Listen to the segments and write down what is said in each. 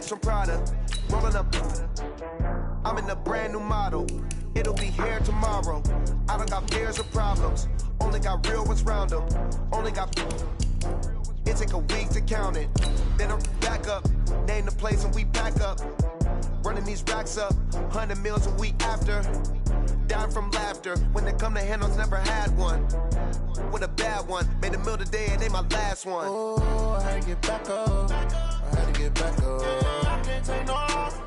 Hermes from Prada, rolling up. I'm in a brand new model. It'll be here tomorrow. I don't got fears or problems. Only got real ones round them. Only got. It take a week to count it. Then I'm back up. Name the place and we pack up. Running these racks up. 100 meals a week after. Dying from laughter. When they come to handles, never had one. With a bad one. Made a meal today and they my last one. Oh, I had to get back up. I had to get back up. I can't take no off.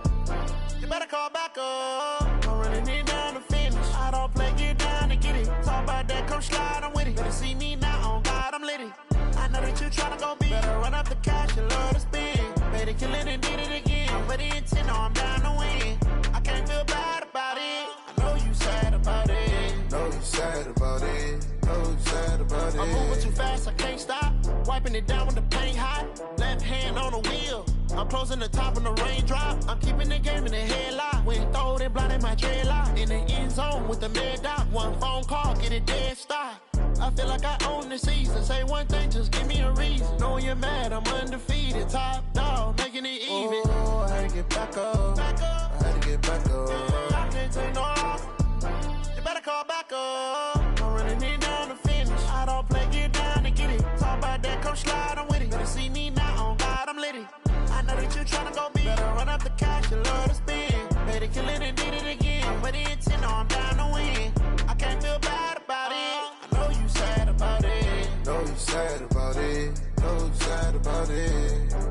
You better call back up. I'm running it down to finish. I don't play, get down to get it. Talk about that, come slide, I'm with it. Better see me now, on God, I'm litty. I know that you tryna go big. Better run up the cash, you love to spend. Better kill it and did it again. I'm with the intent, no, I'm down to win. I can't feel bad about it. I know you sad about it. Know you sad about it. Know you sad about it. I'm moving too fast, I can't stop. Wiping it down when the paint hot. Left hand on the wheel. I'm closing the top when the raindrop. I'm keeping the game in the headlock. When throw it, blinding my dreadlock. In the end zone with the mid dot. One phone call, get it dead stop. I feel like I own the season. Say one thing, just give me a reason. Knowing you're mad, I'm undefeated. Top dog, making it even. Oh, I had to get back up. I had to get back up. I can't take no off. You better call back up. I'm running it down to finish. I don't play, get down to get it. Talk about that, come slide, I'm with it. Better see me now, on God, I'm litty. I know that you tryna go big. Better run up the cash, you love to spend. Better kill it and did it again. But the intent, no, I'm down to win. I can't feel bad about it. I know you sad about it. Know you sad about it. Know you sad about it.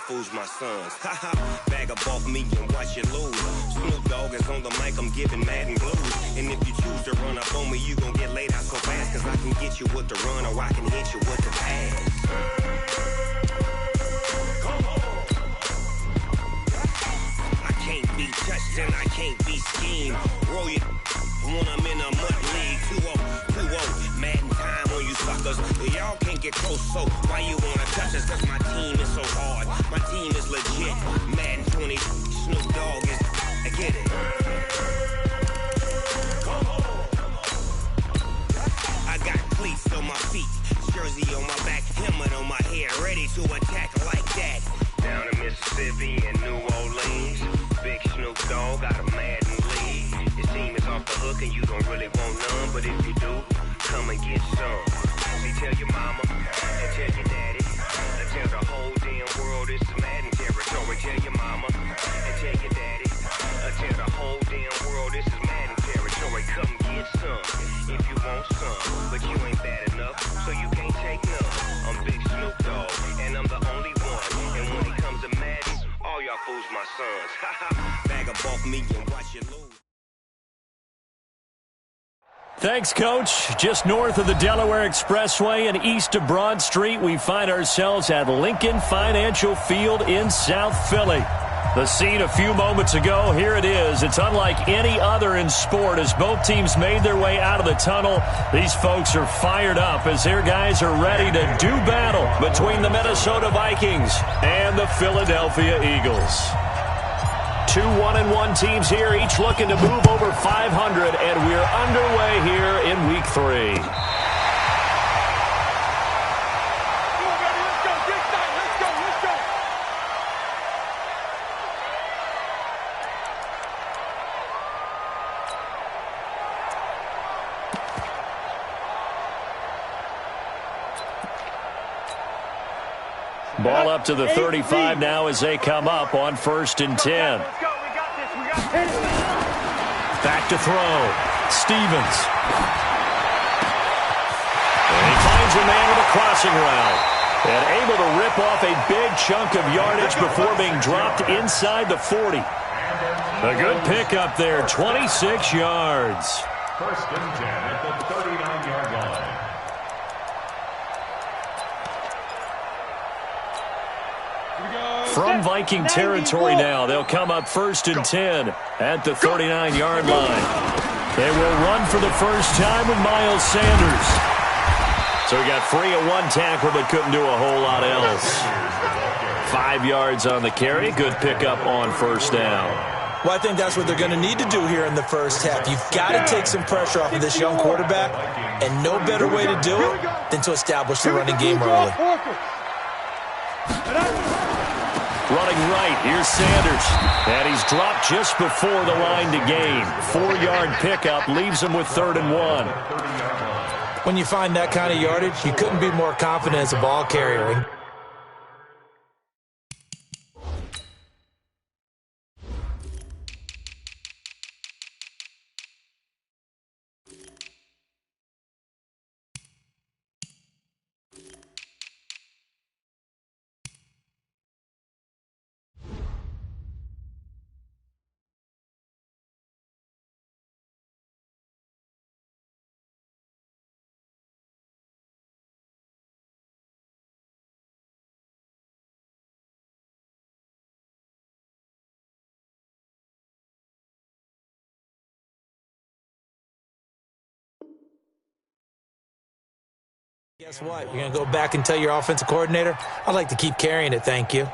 Fools my sons. Haha, bag up off me and watch you lose. Snoop Dogg is on the mic, I'm giving Madden blues. And if you choose to run up on me, you gon' get laid out so fast. Cause I can get you with the run or I can hit you with the pass. I can't be touched and I can't be schemed. Roll you when I'm in a mud league. 2-0, 2-0, Madden time on you suckers. Y'all can't get close, so why you wanna touch us? Cause my team is so hard. My team is legit. Madden 20, Snoop Dogg is. I get it. I got cleats on my feet, jersey on my back, helmet on my head, ready to attack like that. Down in Mississippi and New Orleans, big Snoop Dogg got a Madden lead. Your team is off the hook and you don't really want none, but if you do, come and get some. See, tell your mama and tell your daddy. Tell the whole damn world it's Madden territory. Tell your mama and tell your daddy. Tell the whole damn world this is Madden territory. Come get some if you want some, but you ain't bad enough, so you can't take none. I'm Big Snoop Dogg, and I'm the only one. And when it comes to Madden, all y'all fools my sons. Haha, bag up off me and watch you lose. Thanks, Coach. Just north of the Delaware Expressway and east of Broad Street, we find ourselves at Lincoln Financial Field in South Philly. The scene a few moments ago, here it is. It's unlike any other in sport as both teams made their way out of the tunnel. These folks are fired up as their guys are ready to do battle between the Minnesota Vikings and the Philadelphia Eagles. Two 1-1 teams here, each looking to move over 500, and we're underway here in Week 3. Ball up to the 35 now as they come up on 1st and 10. Back to throw. Stevens. And he finds a man with a crossing route. And able to rip off a big chunk of yardage before being dropped inside the 40. A good pickup there, 26 yards. 1st and 10 at the 39-yard line. From Viking territory now, they'll come up 1st and 10 at the 39-yard line. They will run for the first time with Miles Sanders. So he got free of one tackle but couldn't do a whole lot else. 5 yards on the carry. Good pickup on 1st down. Well, I think that's what they're going to need to do here in the first half. You've got to take some pressure off of this young quarterback, and no better way to do it than to establish the running game early. Running right, here's Sanders. And he's dropped just before the line to gain. 4-yard pickup leaves him with 3rd and 1. When you find that kind of yardage, you couldn't be more confident as a ball carrier. Guess what? You're going to go back and tell your offensive coordinator, I'd like to keep carrying it, thank you.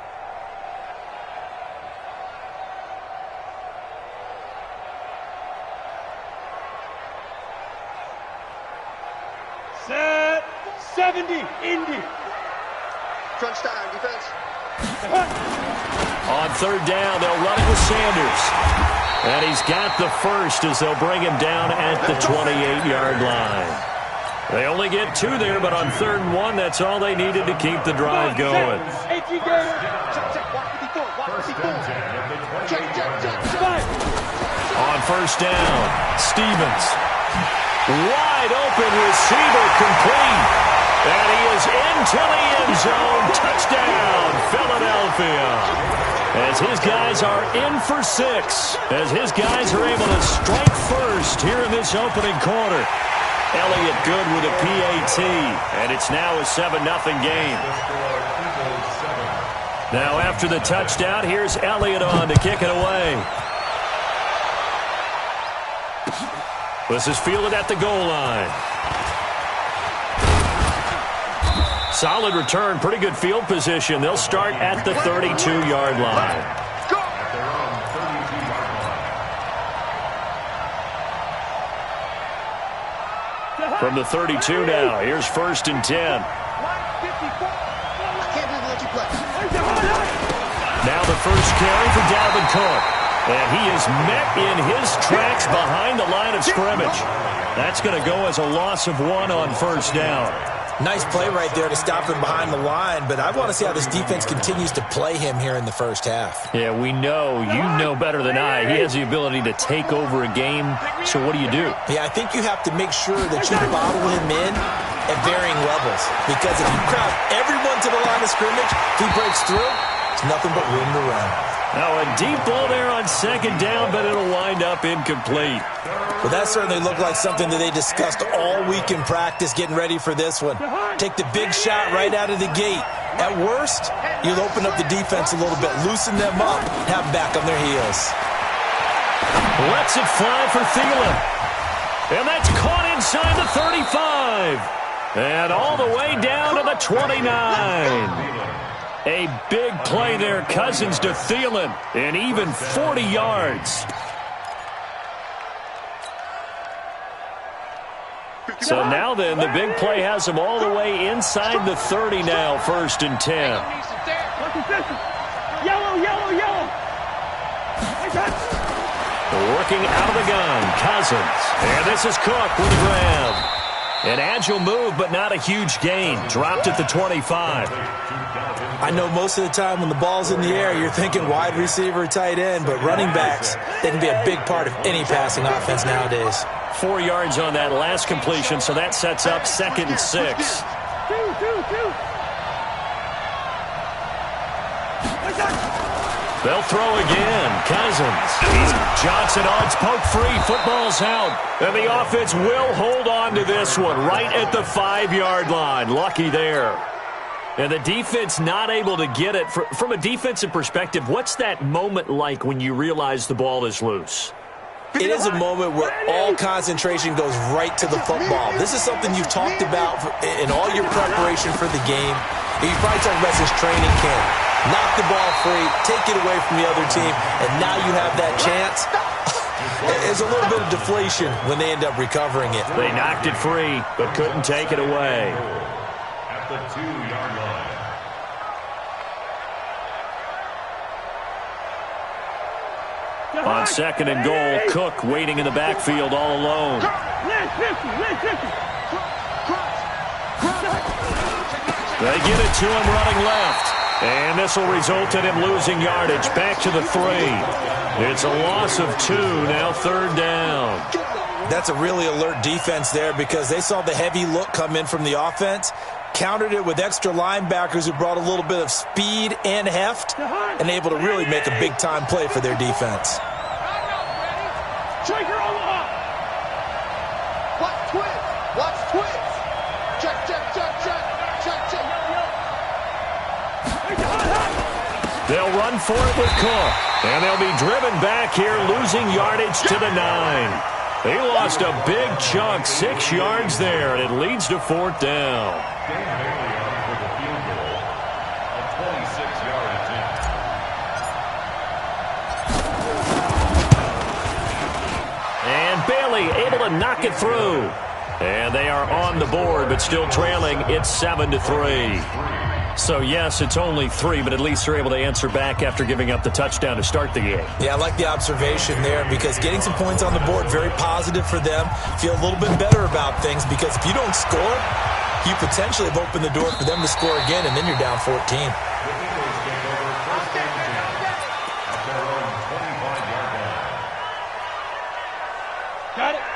Set 70, Indy. Crunch time, defense. On 3rd down, they'll run it with Sanders. And he's got the first as they'll bring him down at the 28-yard line. They only get 2 there, but on 3rd and 1, that's all they needed to keep the drive going. On 1st down, Stevens. Wide open receiver complete. And he is into the end zone. Touchdown, Philadelphia. As his guys are in for 6. As his guys are able to strike first here in this opening quarter. Elliott good with a PAT, and it's now a 7-0 game. Now after the touchdown, here's Elliott on to kick it away. This is fielded at the goal line. Solid return, pretty good field position. They'll start at the 32-yard line. From the 32 now, here's 1st and 10. Now the first carry for Dalvin Cook. And he is met in his tracks behind the line of scrimmage. That's going to go as a loss of 1 on 1st down. Nice play right there to stop him behind the line, but I want to see how this defense continues to play him here in the first half. Yeah, we know, you know better than I, he has the ability to take over a game, so what do you do? Yeah, I think you have to make sure that you bottle him in at varying levels, because if you crowd everyone to the line of scrimmage, if he breaks through, it's nothing but room to run. Now a deep ball there on 2nd down, but it'll wind up incomplete. Well, that certainly looked like something that they discussed all week in practice getting ready for this one. Take the big shot right out of the gate. At worst, you'll open up the defense a little bit, loosen them up, have them back on their heels. Lets it fly for Thielen. And that's caught inside the 35. And all the way down to the 29. A big play there, Cousins to Thielen, and even 40 yards. So now then, the big play has them all the way inside the 30 now, 1st and 10. Yellow, yellow, yellow. Working out of the gun, Cousins. And this is Cook with the grab. An agile move, but not a huge gain. Dropped at the 25. I know most of the time when the ball's in the air, you're thinking wide receiver, tight end, but running backs, they can be a big part of any passing offense nowadays. 4 yards on that last completion, so that sets up 2nd and 6. They'll throw again. Cousins. Johnson odds poke free. Football's out. And the offense will hold on to this one right at the 5-yard line. Lucky there. And the defense not able to get it. From a defensive perspective, what's that moment like when you realize the ball is loose? It is a moment where all concentration goes right to the football. This is something you've talked about in all your preparation for the game. You've probably talked about since training camp. Knock the ball free, take it away from the other team, and now you have that chance. There's a little bit of deflation when they end up recovering it. They knocked it free, but couldn't take it away. At the 2-yard line. On 2nd and goal, Cook waiting in the backfield all alone. They get it to him running left. And this will result in him losing yardage back to the 3. It's a loss of 2, now 3rd down. That's a really alert defense there because they saw the heavy look come in from the offense, countered it with extra linebackers who brought a little bit of speed and heft, and able to really make a big-time play for their defense. Watch twins. Watch twins. Check, check, check, check. Check, check. They'll run for it with Cook. And they'll be driven back here, losing yardage to the 9. They lost a big chunk, 6 yards there, and it leads to 4th down. For the field goal, a 26-yard attempt. And Bailey able to knock it through. And they are on the board, but still trailing. It's 7-3. So, yes, it's only 3, but at least they're able to answer back after giving up the touchdown to start the game. Yeah, I like the observation there because getting some points on the board, very positive for them. Feel a little bit better about things because if you don't score, you potentially have opened the door for them to score again, and then you're down 14.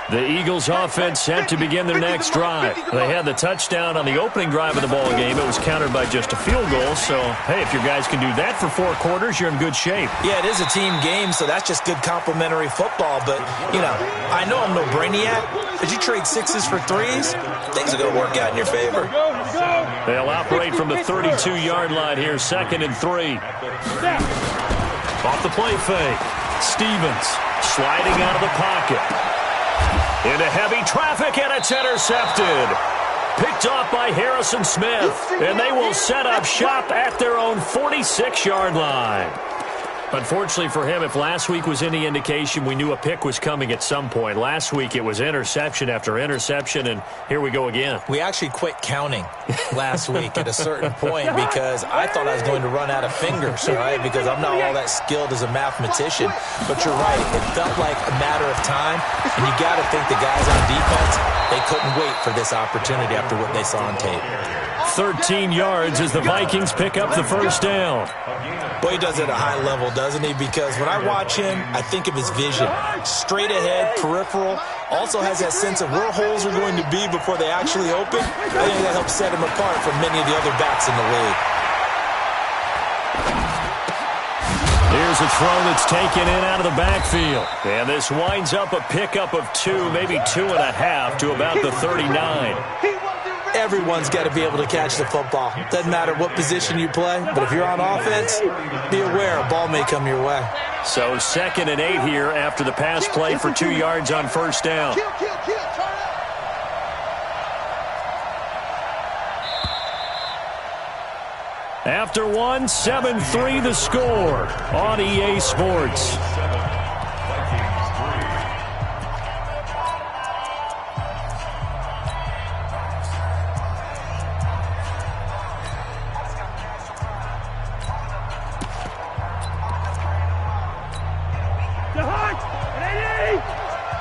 The Eagles offense set to begin their next drive. They had the touchdown on the opening drive of the ball game. It was countered by just a field goal. So, hey, if your guys can do that for 4 quarters, you're in good shape. Yeah, it is a team game, so that's just good complimentary football. But, you know, I know I'm no brainiac, but you trade 6s for 3s, things are going to work out in your favor. They'll operate from the 32-yard line here, 2nd and 3. Off the play fake. Stevens sliding out of the pocket. Into heavy traffic, and it's intercepted. Picked off by Harrison Smith, and they will set up shop at their own 46-yard line. Unfortunately for him, if last week was any indication, we knew a pick was coming at some point. Last week it was interception after interception, and here we go again. We actually quit counting last week at a certain point because I thought I was going to run out of fingers, right? Because I'm not all that skilled as a mathematician. But you're right. It felt like a matter of time, and you got to think the guys on defense, they couldn't wait for this opportunity after what they saw on tape. 13 yards as the Vikings pick up the first down. Boy, he does it at a high level, doesn't he? Because when I watch him, I think of his vision. Straight ahead, peripheral. Also has that sense of where holes are going to be before they actually open. I think that helps set him apart from many of the other backs in the league. Here's a throw that's taken in out of the backfield. And this winds up a pickup of 2, maybe 2.5 to about the 39. Everyone's got to be able to catch the football. Doesn't matter what position you play, but if you're on offense, be aware a ball may come your way. So 2nd and 8 here after the pass play for 2 yards on first down. After 1, 7-3 the score on EA Sports.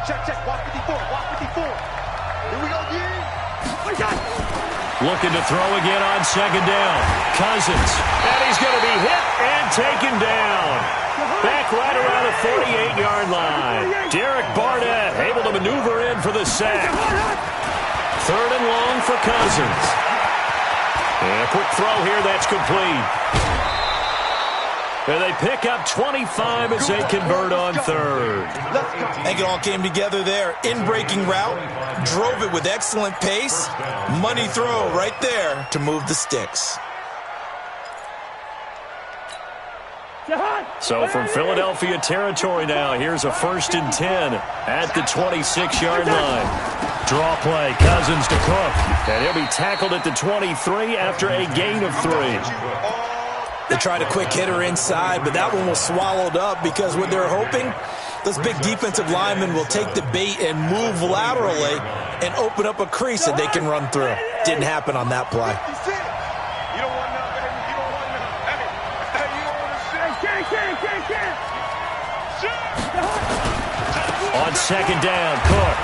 Check, check. Walk 54. Walk 54. Here we go, G. Looking to throw again on second down. Cousins. And he's going to be hit and taken down. Back right around the 48-yard line. Derek Barnett able to maneuver in for the sack. Third and long for Cousins. And a quick throw here that's complete. And they pick up 25 as they convert on third. I think it all came together there. In-breaking route, drove it with excellent pace. Money throw right there to move the sticks. So from Philadelphia territory now, here's a 1st and 10 at the 26-yard line. Draw play, Cousins to Cook. And he'll be tackled at the 23 after a gain of 3. They tried a quick hitter inside, but that one was swallowed up because what they're hoping, those big defensive linemen will take the bait and move laterally and open up a crease that they can run through. Didn't happen on that play. On second down, Cook.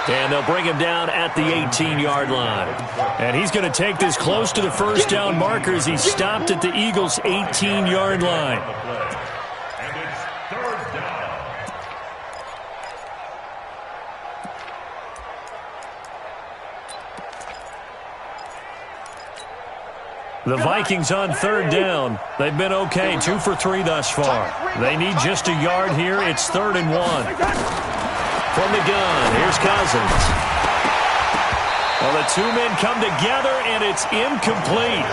And they'll bring him down at the 18-yard line. And he's going to take this close to the first down marker as he stopped at the Eagles' 18-yard line. And it's 3rd down. The Vikings on 3rd down. They've been okay, 2 for 3 thus far. They need just a yard here. It's 3rd and 1. From the gun, here's Cousins. Well, the two men come together, and it's incomplete.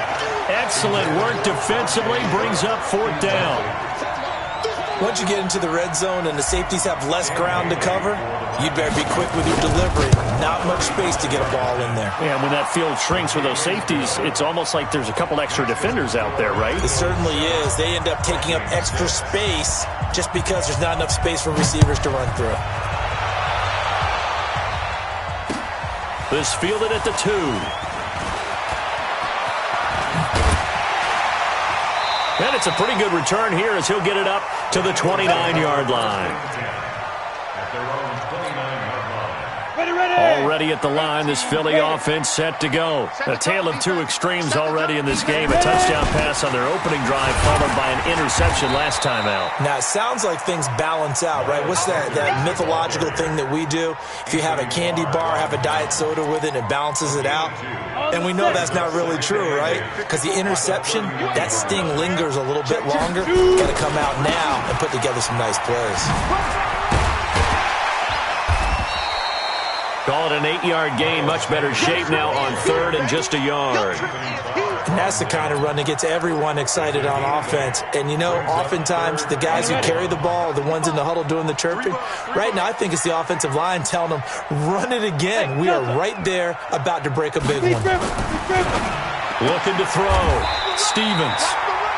Excellent work defensively, brings up 4th down. Once you get into the red zone and the safeties have less ground to cover, you'd better be quick with your delivery. Not much space to get a ball in there. Yeah, when that field shrinks with those safeties, it's almost like there's a couple extra defenders out there, right? It certainly is. They end up taking up extra space just because there's not enough space for receivers to run through. This fielded at the 2. And it's a pretty good return here as he'll get it up to the 29-yard line. At their own 29-yard line. Already at the line, this Philly offense set to go. A tale of two extremes already in this game. A touchdown pass on their opening drive followed by an interception last time out. Now, it sounds like things balance out, right? What's that mythological thing that we do? If you have a candy bar, have a diet soda with it, it balances it out. And we know that's not really true, right? Because the interception, that sting lingers a little bit longer. Got to come out now and put together some nice plays. Call it an 8-yard gain. Much better shape now on third and just a yard. And that's the kind of run that gets everyone excited on offense. And, you know, oftentimes the guys who carry the ball are the ones in the huddle doing the chirping. Right now, I think it's the offensive line telling them, run it again. We are right there about to break a big one. Looking to throw. Stevens.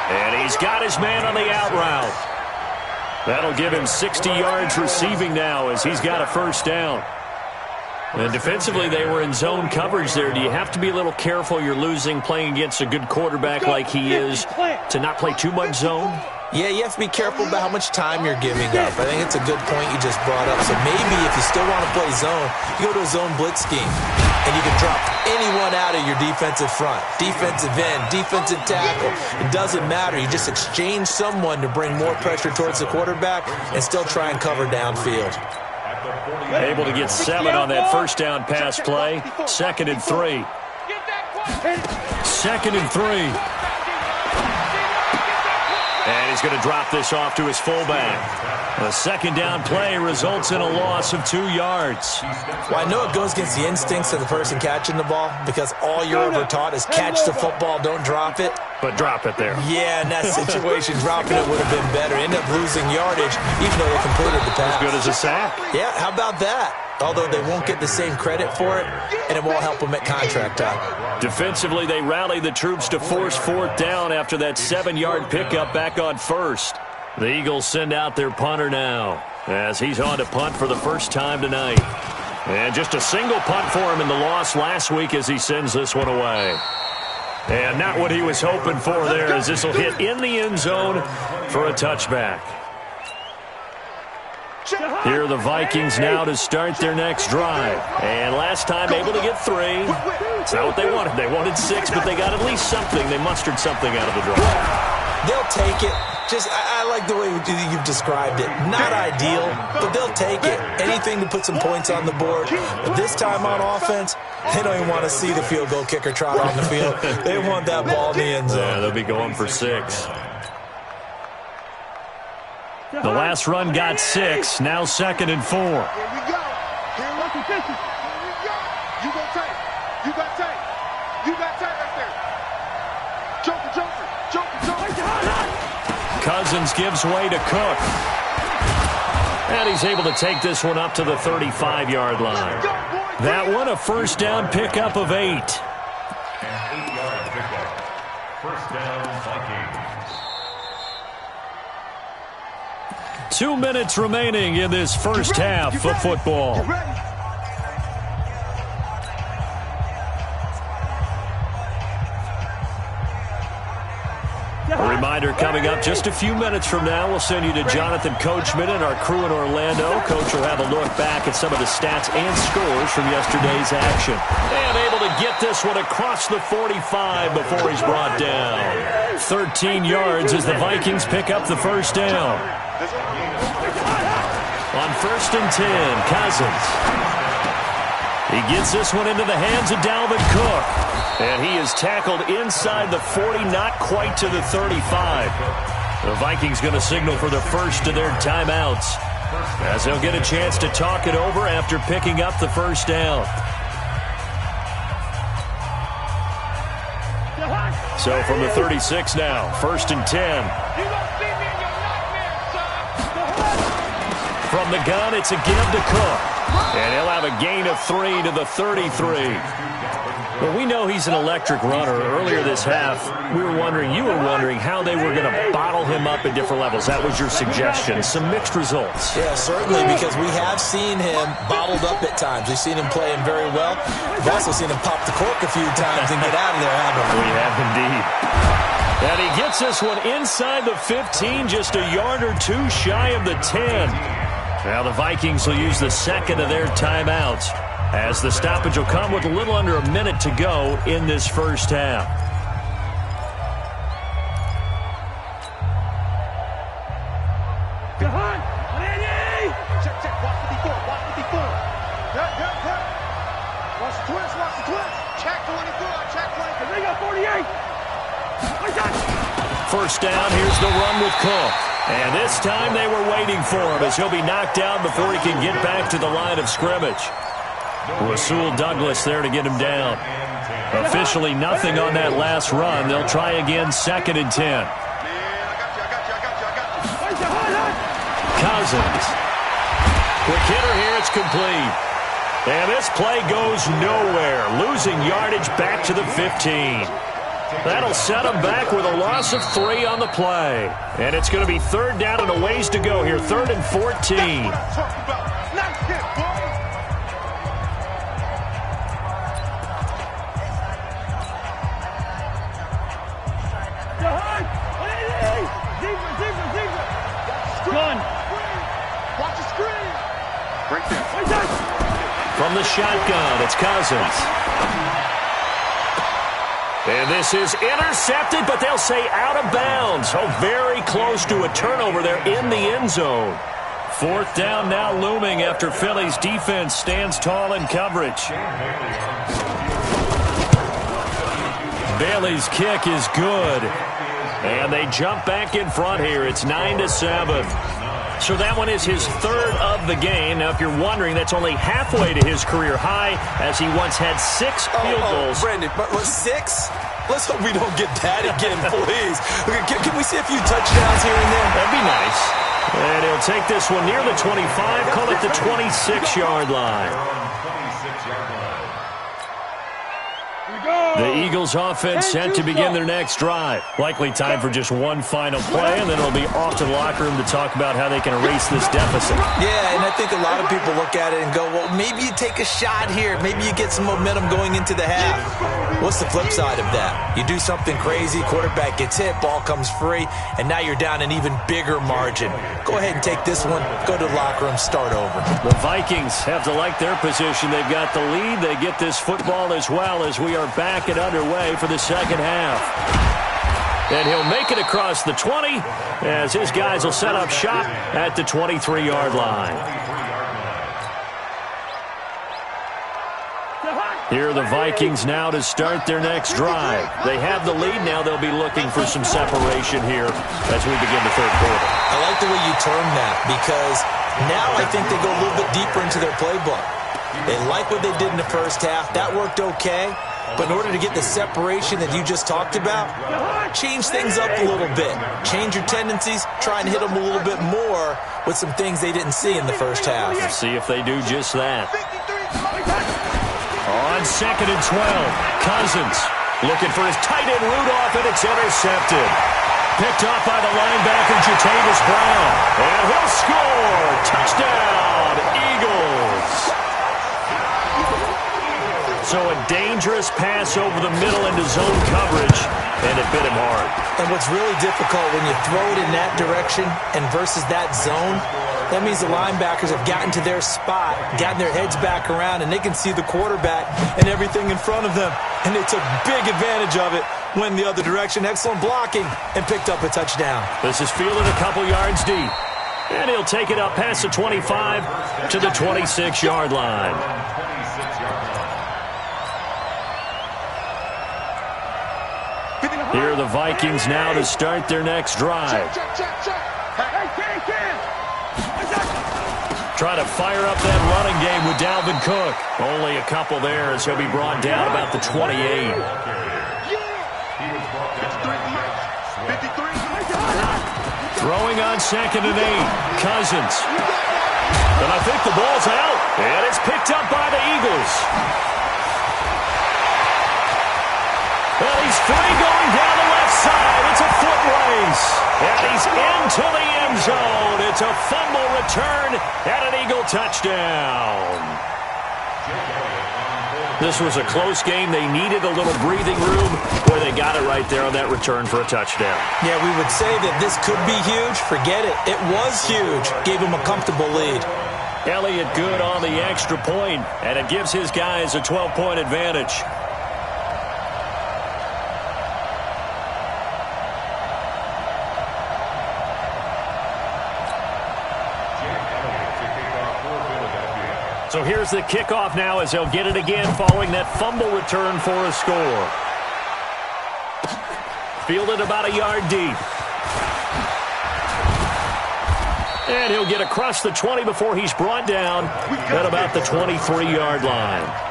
And he's got his man on the out route. That'll give him 60 yards receiving now as he's got a first down. And defensively, they were in zone coverage there. Do you have to be a little careful you're losing playing against a good quarterback like he is to not play too much zone? Yeah, you have to be careful about how much time you're giving up. I think it's a good point you just brought up. So maybe if you still want to play zone, you go to a zone blitz scheme. And you can drop anyone out of your defensive front. Defensive end, defensive tackle. It doesn't matter. You just exchange someone to bring more pressure towards the quarterback and still try and cover downfield. Able to get 7 on that first down pass play. 2nd and 3. 2nd and 3. And he's going to drop this off to his fullback. A second down play results in a loss of 2 yards. Well, I know it goes against the instincts of the person catching the ball because all you're ever taught is catch the football, don't drop it. But drop it there. Yeah, in that situation, dropping it would have been better. End up losing yardage, even though they completed the pass. As good as a sack. Yeah, how about that? Although they won't get the same credit for it, and it won't help them at contract time. Defensively, they rally the troops to force 4th down after that 7-yard pickup back on first. The Eagles send out their punter now as he's on to punt for the first time tonight. And just a single punt for him in the loss last week as he sends this one away. And not what he was hoping for there as this will hit in the end zone for a touchback. Here are the Vikings now to start their next drive. And last time able to get 3. It's not what they wanted. They wanted 6, but they got at least something. They mustered something out of the drive. They'll take it. I like the way you've described it. Not ideal, but they'll take it. Anything to put some points on the board. But this time on offense, they don't even want to see the field goal kicker trot on the field. They want that ball in the end zone. Yeah, they'll be going for 6. The last run got 6. Now 2nd and 4. Here we go. Here we go. You got tape. You got tape. You got tape right there. Joker. Cousins gives way to Cook. And he's able to take this one up to the 35-yard line. That one, a first down pickup of 8. An 8-yard pickup. First down, Vikings. 2 minutes remaining in this first half of football. A reminder coming up just a few minutes from now. We'll send you to Jonathan Coachman and our crew in Orlando. Coach will have a look back at some of the stats and scores from yesterday's action. And able to get this one across the 45 before he's brought down. 13 yards as the Vikings pick up the first down. On 1st and 10, Cousins. He gets this one into the hands of Dalvin Cook. And he is tackled inside the 40, not quite to the 35. The Vikings going to signal for the first of their timeouts, as they'll get a chance to talk it over after picking up the first down. So from the 36 now, 1st and 10. From the gun, it's a give to Cook. And he'll have a gain of 3 to the 33. Well, we know he's an electric runner. Earlier this half, you were wondering how they were going to bottle him up at different levels. That was your suggestion. Some mixed results. Yeah, certainly, because we have seen him bottled up at times. We've seen him playing very well. We've also seen him pop the cork a few times and get out of there, haven't we? We have indeed. And he gets this one inside the 15, just a yard or 2 shy of the 10. Now the Vikings will use the second of their timeouts, as the stoppage will come with a little under a minute to go in this first half. Check. Watch 54. Good. Watch the twist. Check 24. Check 24. They got 48. First down, here's the run with Cook. And this time they were waiting for him, as he'll be knocked down before he can get back to the line of scrimmage. Rasul Douglas there to get him down. Officially nothing on that last run. They'll try again, 2nd and 10. Cousins. Quick hitter here, it's complete. And this play goes nowhere, losing yardage back to the 15. That'll set him back with a loss of 3 on the play. And it's going to be 3rd down and a ways to go here, 3rd and 14. From the shotgun, it's Cousins. And this is intercepted, but they'll say out of bounds. Oh, very close to a turnover there in the end zone. 4th down now looming after Philly's defense stands tall in coverage. Bailey's kick is good. And they jump back in front here. It's 9-7. So that one is his 3rd of the game. Now, if you're wondering, that's only halfway to his career high, as he once had 6 field goals. Brandon, but 6? Let's hope we don't get that again, please. Can we see a few touchdowns here and there? That'd be nice. And he'll take this one near the 25, call it the 26-yard line. The Eagles offense set to begin their next drive. Likely time for just one final play, and then it'll be off to the locker room to talk about how they can erase this deficit. Yeah, and I think a lot of people look at it and go, well, maybe you take a shot here. Maybe you get some momentum going into the half. What's the flip side of that? You do something crazy, quarterback gets hit, ball comes free, and now you're down an even bigger margin. Go ahead and take this one, go to the locker room, start over. The Vikings have to like their position. They've got the lead. They get this football as well as we are back and underway for the second half. And he'll make it across the 20 as his guys will set up shop at the 23-yard line. Here are the Vikings now to start their next drive. They have the lead. Now they'll be looking for some separation here as we begin the third quarter. I like the way you term that because now I think they go a little bit deeper into their playbook. They like what they did in the first half. That worked okay. But in order to get the separation that you just talked about, change things up a little bit. Change your tendencies. Try and hit them a little bit more with some things they didn't see in the first half. Let's see if they do just that. On 2nd and 12, Cousins looking for his tight end Rudolph, and it's intercepted. Picked off by the linebacker Jatavis Brown. And he'll score. Touchdown, Eagles. So a dangerous pass over the middle into zone coverage, and it bit him hard. And what's really difficult when you throw it in that direction and versus that zone, that means the linebackers have gotten to their spot, gotten their heads back around, and they can see the quarterback and everything in front of them. And they took big advantage of it, went the other direction, excellent blocking, and picked up a touchdown. This is fielded a couple yards deep. And he'll take it up past the 25 to the 26-yard line. Here are the Vikings now to start their next drive. Try to fire up that running game with Dalvin Cook. Only a couple there as he'll be brought down about the 28. Throwing on 2nd and 8. Cousins. And I think the ball's out. And it's picked up by the Eagles. And he's free going down the left side. It's a foot race. And he's into the end zone. It's a fumble return and an Eagle touchdown. This was a close game. They needed a little breathing room where they got it right there on that return for a touchdown. Yeah, we would say that this could be huge. Forget it. It was huge. Gave him a comfortable lead. Elliott good on the extra point, and it gives his guys a 12-point advantage. So here's the kickoff now as they'll get it again following that fumble return for a score. Fielded about a yard deep. And he'll get across the 20 before he's brought down at about the 23-yard line.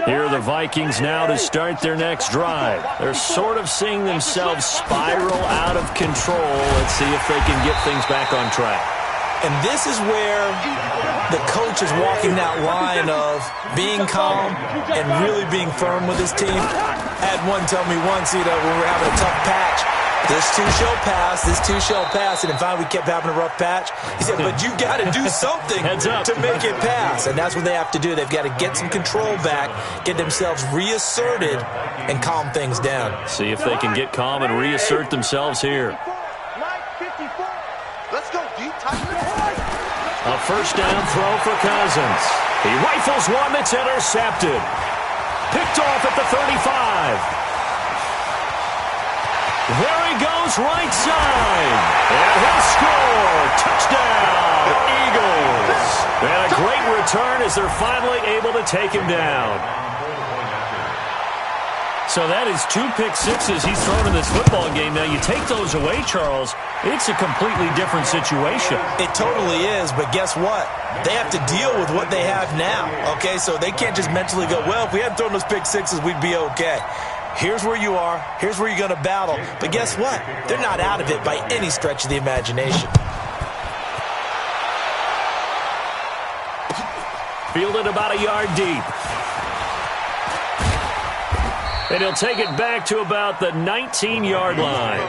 Here are the Vikings now to start their next drive. They're sort of seeing themselves spiral out of control. Let's see if they can get things back on track. And this is where the coach is walking that line of being calm and really being firm with his team. I had one tell me once, when we were having a tough patch, this too shall pass, this too shall pass. And in fact, we kept having a rough patch. He said, but you got to do something to make it pass. And that's what they have to do. They've got to get some control back, get themselves reasserted, and calm things down. See if they can get calm and reassert themselves here. Let's go, D. A first down throw for Cousins. He rifles one that's intercepted. Picked off at the 35. There he goes, right side. And he'll score. Touchdown, Eagles. And a great return as they're finally able to take him down. So that is 2 pick sixes he's thrown in this football game. Now, you take those away, Charles, It's a completely different situation. It totally is, but guess what? They have to deal with what they have now, okay? So they can't just mentally go, well, if we hadn't thrown those pick sixes, we'd be okay. Here's where you are. Here's where you're going to battle. But guess what? They're not out of it by any stretch of the imagination. Fielded about a yard deep. And he'll take it back to about the 19-yard line.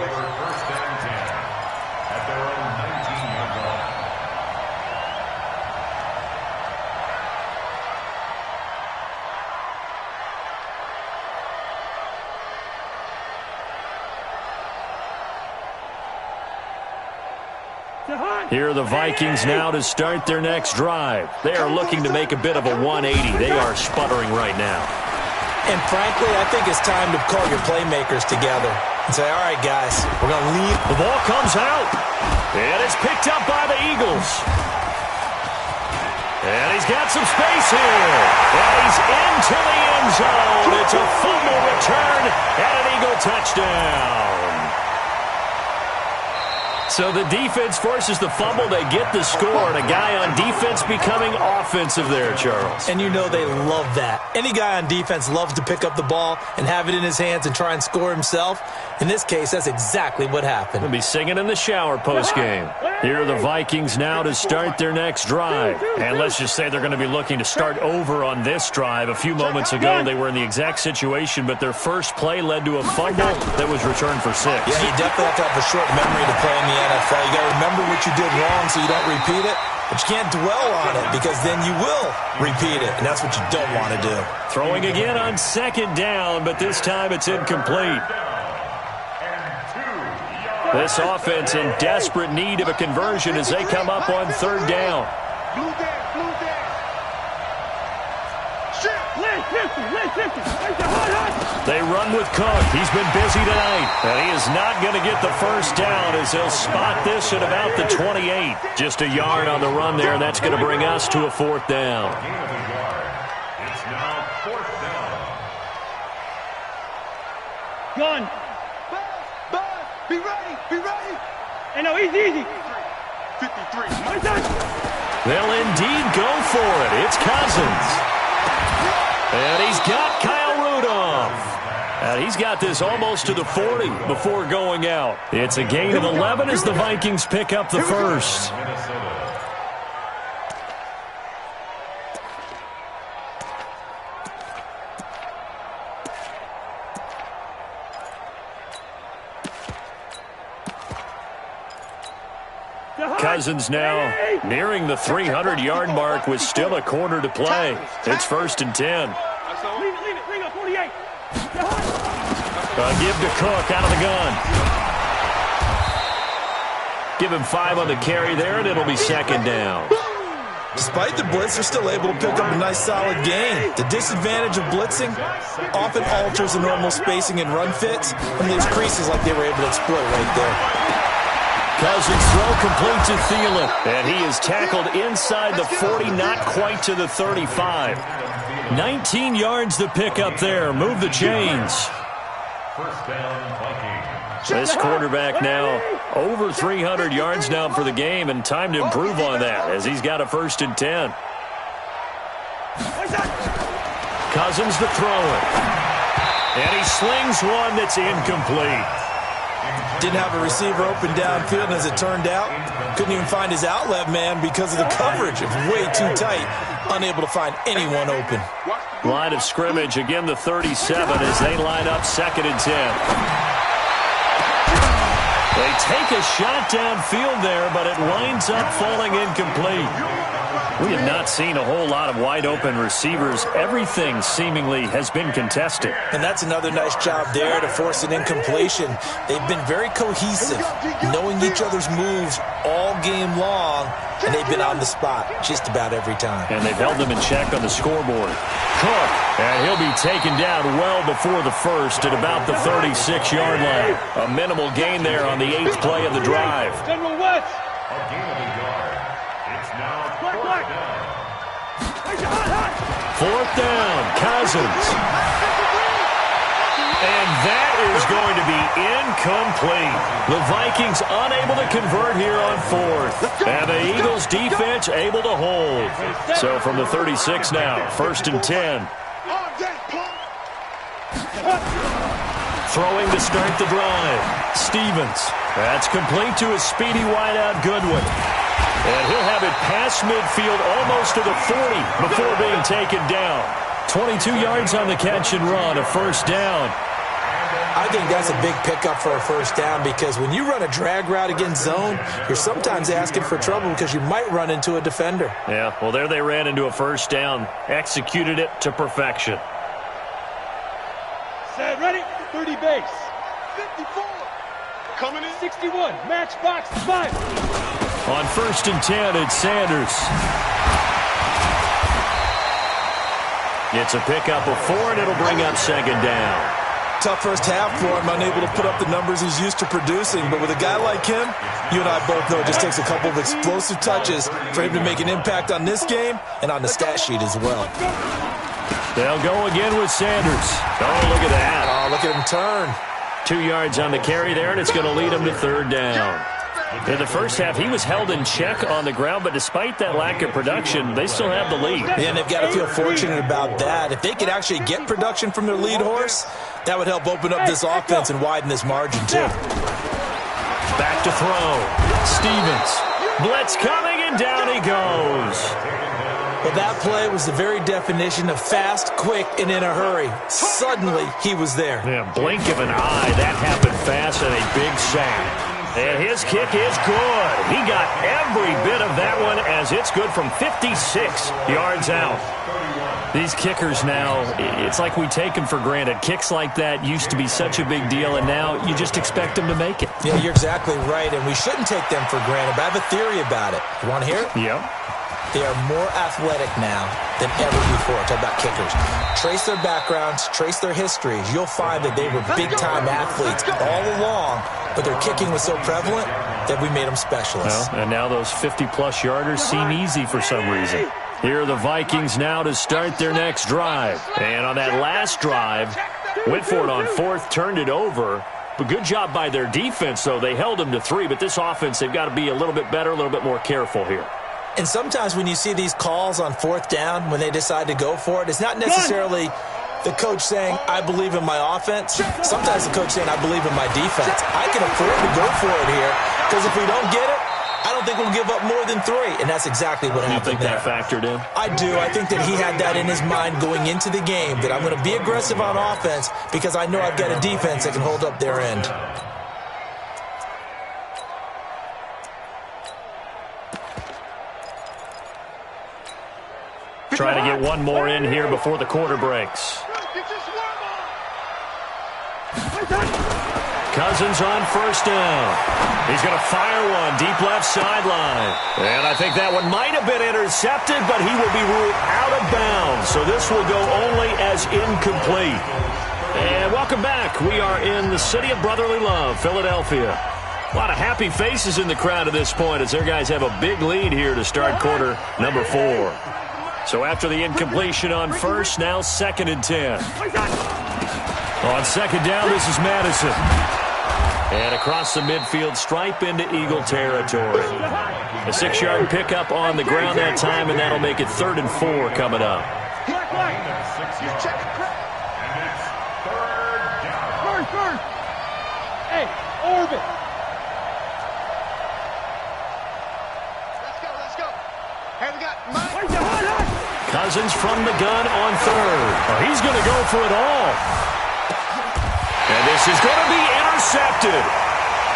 Here are the Vikings now to start their next drive. They are looking to make a bit of a 180. They are sputtering right now. And frankly, I think it's time to call your playmakers together and say, all right, guys, we're going to lead. The ball comes out, and it's picked up by the Eagles. And he's got some space here. And he's into the end zone. It's a fumble return and an Eagle touchdown. So the defense forces the fumble. They get the score, and a guy on defense becoming offensive there, Charles. And you know they love that. Any guy on defense loves to pick up the ball and have it in his hands and try and score himself. In this case, that's exactly what happened. They'll be singing in the shower postgame. Here are the Vikings now to start their next drive. And let's just say they're going to be looking to start over on this drive. A few moments ago, they were in the exact situation, but their first play led to a fumble that was returned for 6. Yeah, you definitely have to have a short memory to play in the NFL. You got to remember what you did wrong so you don't repeat it. But you can't dwell on it because then you will repeat it, and that's what you don't want to do. Throwing again on second down, but this time it's incomplete. This offense in desperate need of a conversion as they come up on third down. They run with Cook. He's been busy tonight, and he is not going to get the first down as they'll spot this at about the 28. Just a yard on the run there, and that's going to bring us to a fourth down. It's now fourth down. Gun. Be ready. Be ready. Hey, no, easy. 53. They'll indeed go for it. It's Cousins. And he's got Kyle Rudolph. And he's got this almost to the 40 before going out. It's a gain of 11 as the Vikings pick up the first. Cousins now nearing the 300-yard mark with still a quarter to play. It's 1st and 10. Leave it, 48. Give to Cook out of the gun. Give him 5 on the carry there, and it'll be second down. Despite the blitz, they're still able to pick up a nice solid gain. The disadvantage of blitzing often alters the normal spacing and run fits and leaves creases like they were able to exploit right there. Cousins throw complete to Thielen, and he is tackled inside the 40, not quite to the 35. 19 yards to pick up there. Move the chains. First down, Vikings. This quarterback now over 300 yards now for the game, and time to improve on that as he's got a 1st and 10. Cousins to throw it. And he slings one that's incomplete. Didn't have a receiver open downfield, and as it turned out, couldn't even find his outlet man because of the coverage. It was way too tight, unable to find anyone open. Line of scrimmage, again the 37 as they line up 2nd and 10. They take a shot downfield there, but it winds up falling incomplete. We have not seen a whole lot of wide-open receivers. Everything seemingly has been contested. And that's another nice job there to force an incompletion. They've been very cohesive, knowing each other's moves all game long, and they've been on the spot just about every time. And they've held them in check on the scoreboard. Cook, and he'll be taken down well before the first at about the 36-yard line. A minimal gain there on the 8th play of the drive. General West. A gain of a yard. It's now fourth down. 4th down, Cousins. And that is going to be incomplete. The Vikings unable to convert here on fourth. And the Eagles defense able to hold. So from the 36 now, 1st and 10. Throwing to start the drive. Stevens. That's complete to his speedy wideout Goodwin. And he'll have it past midfield almost to the 40 before being taken down. 22 yards on the catch and run, a first down. I think that's a big pickup for a first down because when you run a drag route against zone, you're sometimes asking for trouble because you might run into a defender. Yeah, well, there they ran into a first down. Executed it to perfection. Set, ready, 30 base. 54. Coming in. 61, matchbox 5. On 1st and 10, it's Sanders. It's a pickup of 4, and it'll bring up 2nd down. Tough first half for him, unable to put up the numbers he's used to producing. But with a guy like him, you and I both know it just takes a couple of explosive touches for him to make an impact on this game and on the stat sheet as well. They'll go again with Sanders. Oh, look at that. Oh, look at him turn. 2 yards on the carry there, and it's going to lead him to 3rd down. In the first half, he was held in check on the ground, but despite that lack of production, they still have the lead. Yeah, and they've got to feel fortunate about that. If they could actually get production from their lead horse, that would help open up this offense and widen this margin, too. Back to throw. Stevens. Blitz coming, and down he goes. Well, that play was the very definition of fast, quick, and in a hurry. Suddenly, he was there. Yeah, blink of an eye. That happened fast and a big sack. And his kick is good. He got every bit of that one as it's good from 56 yards out. These kickers now, it's like we take them for granted. Kicks like that used to be such a big deal, and now you just expect them to make it. Yeah, you're exactly right, and we shouldn't take them for granted. But I have a theory about it. You want to hear it? Yep. They are more athletic now than ever before. Talk about kickers. Trace their backgrounds, trace their histories. You'll find that they were big-time athletes all along, but their kicking was so prevalent that we made them specialists. Well, and now those 50-plus yarders seem easy for some reason. Here are the Vikings now to start their next drive. And on that last drive, went for it on 4th, turned it over. But good job by their defense, though. They held them to 3, but this offense, they've got to be a little bit better, a little bit more careful here. And sometimes when you see these calls on 4th down, when they decide to go for it, it's not necessarily the coach saying, I believe in my offense. Sometimes the coach saying, I believe in my defense. I can afford to go for it here because if we don't get it, I don't think we'll give up more than 3. And that's exactly what happened. You think that factored in? I do. I think that he had that in his mind going into the game, that I'm going to be aggressive on offense because I know I've got a defense that can hold up their end. Trying to get one more in here before the quarter breaks. Cousins on 1st down. He's going to fire one deep left sideline. And I think that one might have been intercepted, but he will be ruled out of bounds. So this will go only as incomplete. And welcome back. We are in the city of brotherly love, Philadelphia. A lot of happy faces in the crowd at this point as their guys have a big lead here to start quarter number 4. So after the incompletion on 1st, now 2nd and 10. On 2nd down, this is Madison. And across the midfield stripe into Eagle territory. A 6-yard pickup on the ground that time, and that'll make it 3rd and 4 coming up. First. Hey, orbit. Let's go. Hey, we got Mike. Cousins from the gun on 3rd. Oh, he's going to go for it all. And this is going to be intercepted.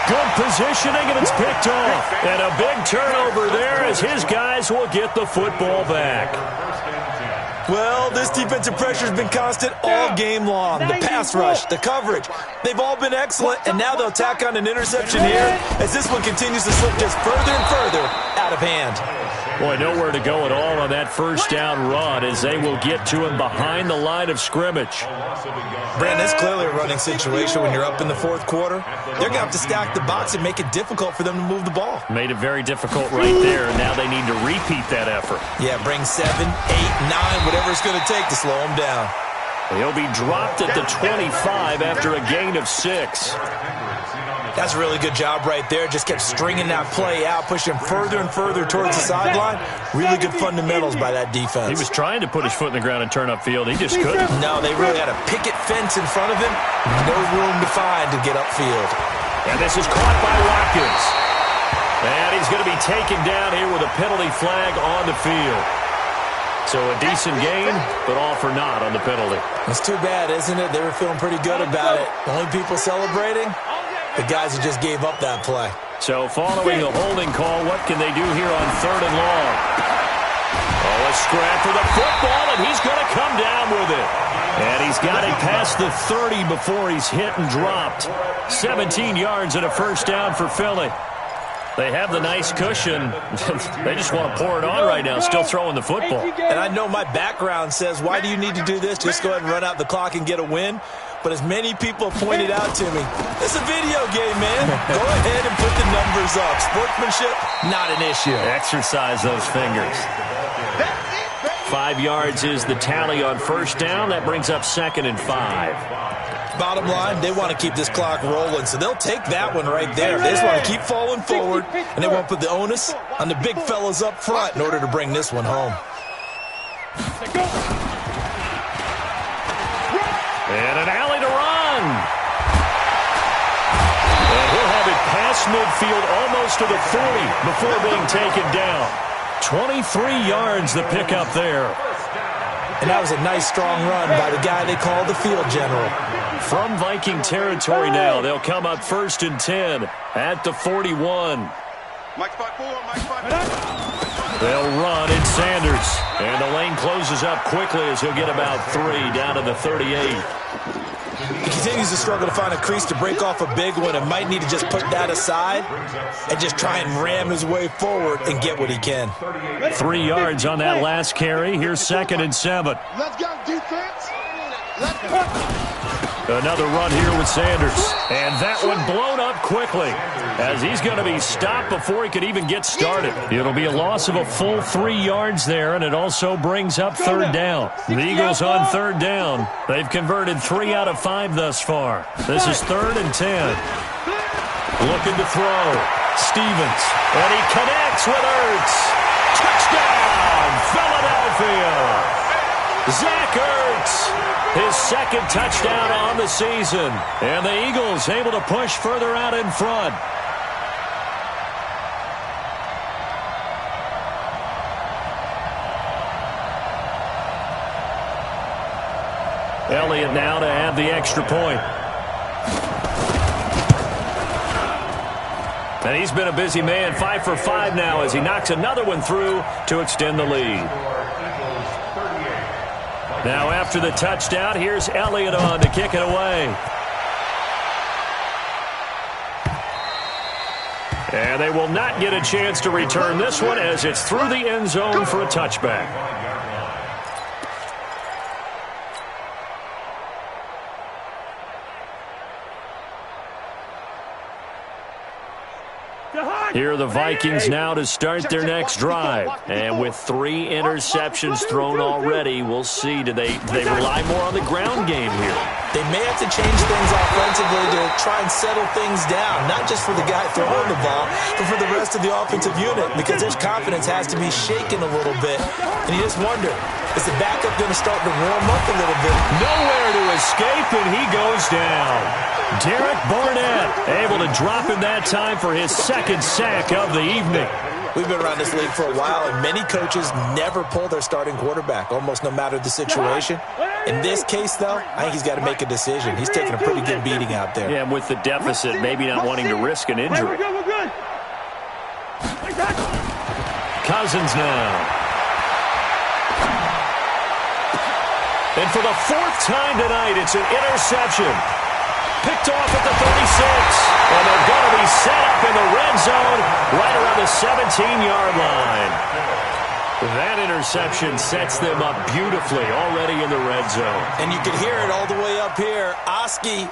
Good positioning, and it's picked off. And a big turnover there as his guys will get the football back. Well, this defensive pressure has been constant all game long. The pass rush, the coverage, they've all been excellent, and now they'll tack on an interception here as this one continues to slip just further and further out of hand. Boy, nowhere to go at all on that 1st down run as they will get to him behind the line of scrimmage. Brandon, it's clearly a running situation when you're up in the 4th quarter. They're going to have to stack the box and make it difficult for them to move the ball. Made it very difficult right there, and now they need to repeat that effort. Yeah, bring 7, 8, 9, whatever it's going to take to slow them down. He'll be dropped at the 25 after a gain of 6. That's a really good job right there. Just kept stringing that play out, pushing further and further towards the sideline. Really good fundamentals by that defense. He was trying to put his foot in the ground and turn upfield. He just couldn't. No, they really had a picket fence in front of him. No room to find to get upfield. And this is caught by Watkins. And he's going to be taken down here with a penalty flag on the field. So a decent gain, but all for naught on the penalty. It's too bad, isn't it? They were feeling pretty good about it. The only people celebrating, the guys who just gave up that play. So following the holding call, what can they do here on 3rd and long? Oh, a scrap for the football, and he's going to come down with it. And he's got it past the 30 before he's hit and dropped. 17 yards and a first down for Philly. They have the nice cushion. They just want to pour it on right now, still throwing the football. And I know my background says, why do you need to do this? Just go ahead and run out the clock and get a win. But as many people pointed out to me, it's a video game, man. Go ahead and put the numbers up. Sportsmanship, not an issue. Exercise those fingers. 5 yards is the tally on first down. That brings up 2nd and 5. Bottom line, they want to keep this clock rolling, so they'll take that one right there. They just want to keep falling forward, and they won't put the onus on the big fellas up front in order to bring this one home. And an alley to run. And he'll have it past midfield almost to the 40 before being taken down. 23 yards the pickup there. And that was a nice, strong run by the guy they call the field general. From Viking territory now, they'll come up 1st and 10 at the 41. Mike spot 4, Mike spot 4. They'll run in Sanders. And the lane closes up quickly as he'll get about 3 down to the 38. He continues to struggle to find a crease to break off a big one and might need to just put that aside and just try and ram his way forward and get what he can. 3 yards on that last carry. Here's 2nd and 7. Let's go, defense. Let's go. Another run here with Sanders. And that one blown up quickly as he's going to be stopped before he could even get started. It'll be a loss of a full 3 yards there, and it also brings up 3rd down. The Eagles on 3rd down. They've converted 3 out of 5 thus far. This is 3rd and 10. Looking to throw. Stevens. And he connects with Ertz. Touchdown, Philadelphia. Zach Ertz. His 2nd touchdown on the season. And the Eagles able to push further out in front. Elliott now to have the extra point. And he's been a busy man, 5 for 5 now as he knocks another one through to extend the lead. Now after the touchdown, here's Elliott on to kick it away. And they will not get a chance to return this one as it's through the end zone for a touchback. Here are the Vikings now to start their next drive. And with 3 interceptions thrown already, we'll see. Do they rely more on the ground game here? They may have to change things offensively to try and settle things down, not just for the guy throwing the ball, but for the rest of the offensive unit, because their confidence has to be shaken a little bit. And you just wonder, is the backup going to start to warm up a little bit? Nowhere to escape, and he goes down. Derek Barnett able to drop him that time for his 2nd sack of the evening. We've been around this league for a while, and many coaches never pull their starting quarterback, almost no matter the situation. In this case, though, I think he's got to make a decision. He's taking a pretty good beating out there. Yeah, with the deficit, maybe not wanting to risk an injury. Cousins now. And for the 4th time tonight, it's an interception. Picked off at the 36. And they're going to be set up in the red zone right around the 17-yard line. That interception sets them up beautifully already in the red zone. And you can hear it all the way up here. Oski,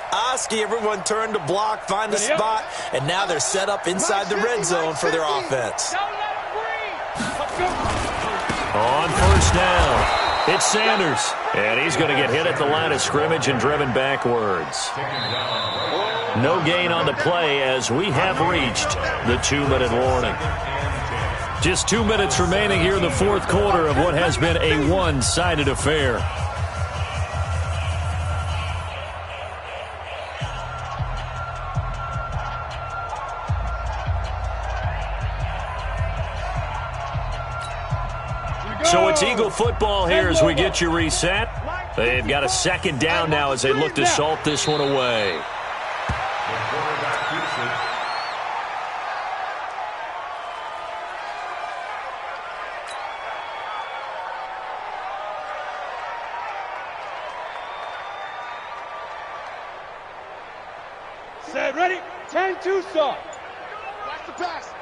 everyone turned to block, find a spot, and now they're set up inside the red zone for their offense. On first down. It's Sanders, and he's going to get hit at the line of scrimmage and driven backwards. No gain on the play as we have reached the 2-minute warning. Just 2 minutes remaining here in the fourth quarter of what has been a one-sided affair. So it's Eagle football here as we get you reset. They've got a second down now as they look to salt this one away. Set, ready? 10-2 start. Watch the pass.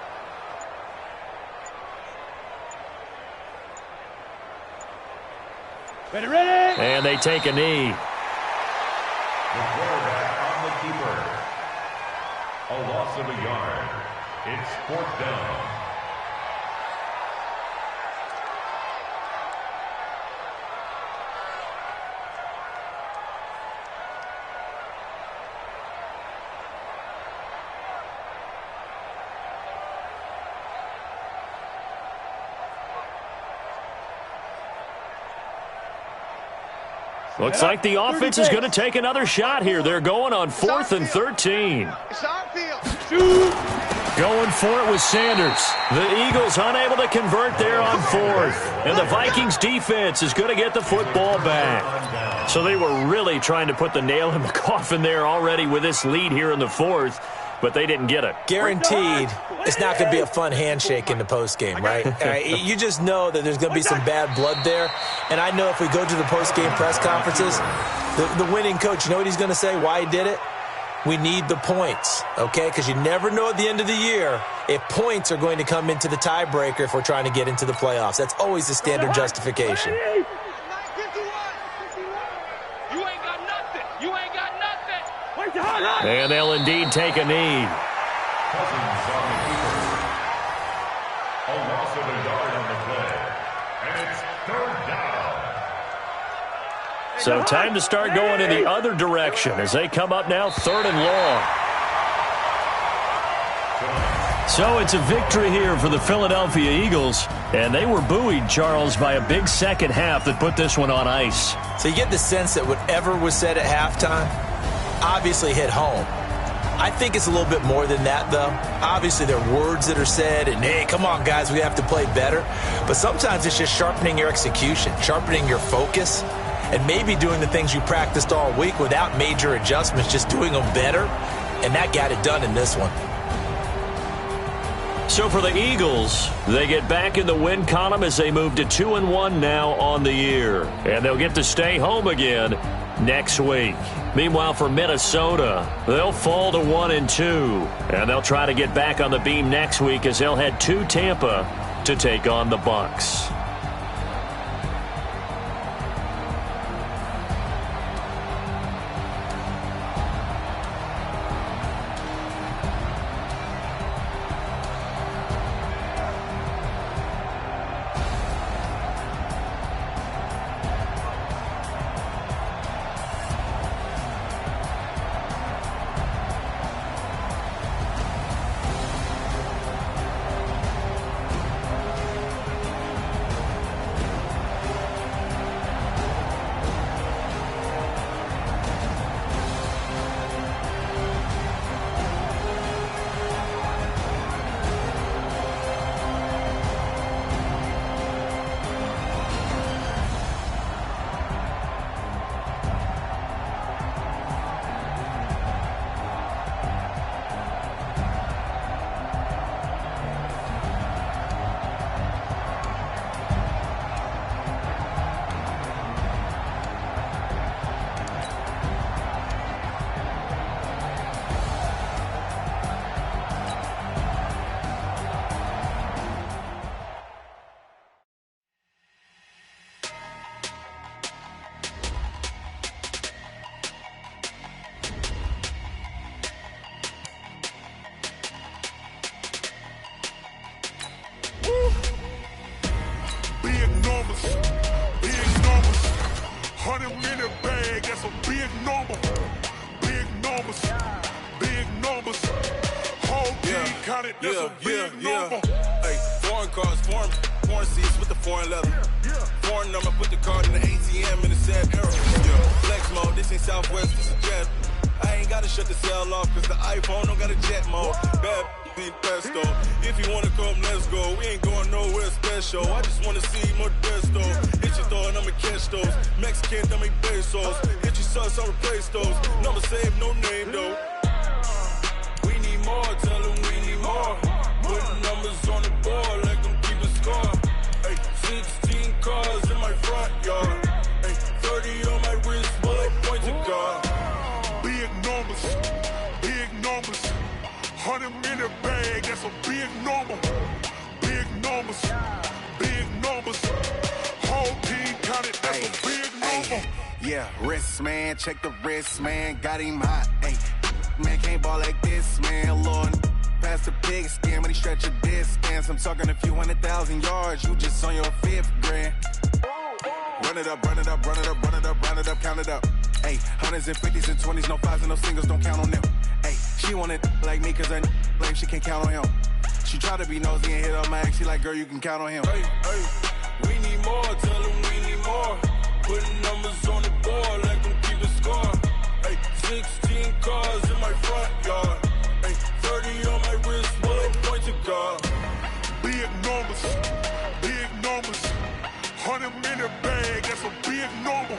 Ready, ready. And they take a knee. The quarterback on the keeper. A loss of a yard. It's 4th down. Looks like the offense is going to take another shot here. They're going on 4th and 13. It's our field. Shoot. Going for it with Sanders. The Eagles unable to convert there on 4th. And the Vikings defense is going to get the football back. So they were really trying to put the nail in the coffin there already with this lead here in the 4th. But they didn't get it. Guaranteed, it's not going to be a fun handshake in the postgame, right? You just know that there's going to be some bad blood there. And I know if we go to the postgame press conferences, the winning coach, you know what he's going to say, why he did it? We need the points, okay? Because you never know at the end of the year if points are going to come into the tiebreaker if we're trying to get into the playoffs. That's always the standard justification. And they'll indeed take a knee. Cousins on the keeper. A loss of a yard on the play. And it's 3rd down. So time to start going in the other direction as they come up now 3rd and long. So it's a victory here for the Philadelphia Eagles. And they were buoyed, Charles, by a big second half that put this one on ice. So you get the sense that whatever was said at halftime obviously hit home. I think it's a little bit more than that, though. Obviously, there are words that are said, and, hey, come on, guys, we have to play better. But sometimes it's just sharpening your execution, sharpening your focus, and maybe doing the things you practiced all week without major adjustments, just doing them better. And that got it done in this one. So for the Eagles, they get back in the win column as they move to 2-1 now on the year. And they'll get to stay home again next week. Meanwhile, for Minnesota, they'll fall to 1-2. And they'll try to get back on the beam next week as they'll head to Tampa to take on the Bucs. counted, that's a big number. Hey, foreign cars, foreign seats with the foreign leather. Foreign number, put the card in the ATM in the sad era. Flex mode, this ain't Southwest, this is jet. I ain't gotta shut the cell off, cause the iPhone don't got a jet mode. Bad need pesto. If you wanna come, let's go. We ain't going nowhere special. I just wanna see more Modesto. Hit your throw and I'ma catch those. Mexican, dummy pesos. Hit your sus, I'll replace those. Number save, no name though. We need more, tell them we need more. Putting numbers on the board, like them keep a score. Hey, 16 cars in my front yard. Hey, 30 on my wrist, bullet point to God. Big numbers, big numbers. 100 in the bag, that's a big number. Big numbers, big numbers. Whole team counted, that's a big number. Yeah, wrist man, check the wrist man, got him hot. Ay, man can't ball like this, man. Lord, past the pig skin when he stretch a distance. I'm talking a few 100,000 yards, you just on your 5th grand. Run it up, run it up, run it up, run it up, run it up, count it up. Ay, hundreds and 50s and 20s, no 5s and no singles, don't count on them. Ay, she want it like me cause I like she can't count on him. She try to be nosy and hit up my ex, she like, girl, you can count on him. Hey, we need more, tell them we need more. Putting numbers on the board like them keep a score. Hey, 16 cars in my front yard. Hey, 30 on my wrist, bullet point to God. Big numbers, big numbers. 100 in the bag, that's a big number.